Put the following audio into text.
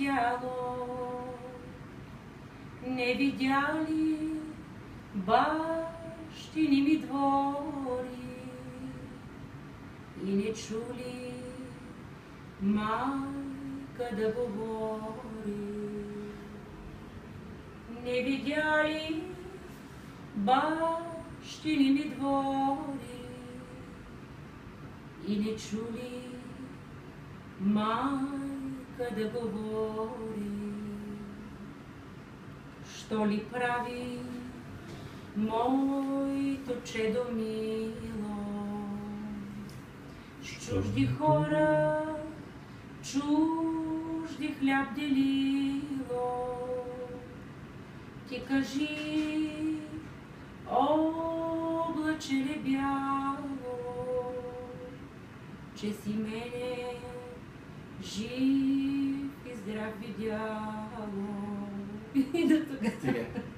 тяло. Не видя ли бащини ми двори и не чули майка да говори? Не видя ли бащини ми двори и не чули майка да говори? Що ли прави моето чедо мило? С чужди хора чужди хляб делило. Ти кажи, облаче ли бяло, че си мене жив и здрав видяло. И до тук.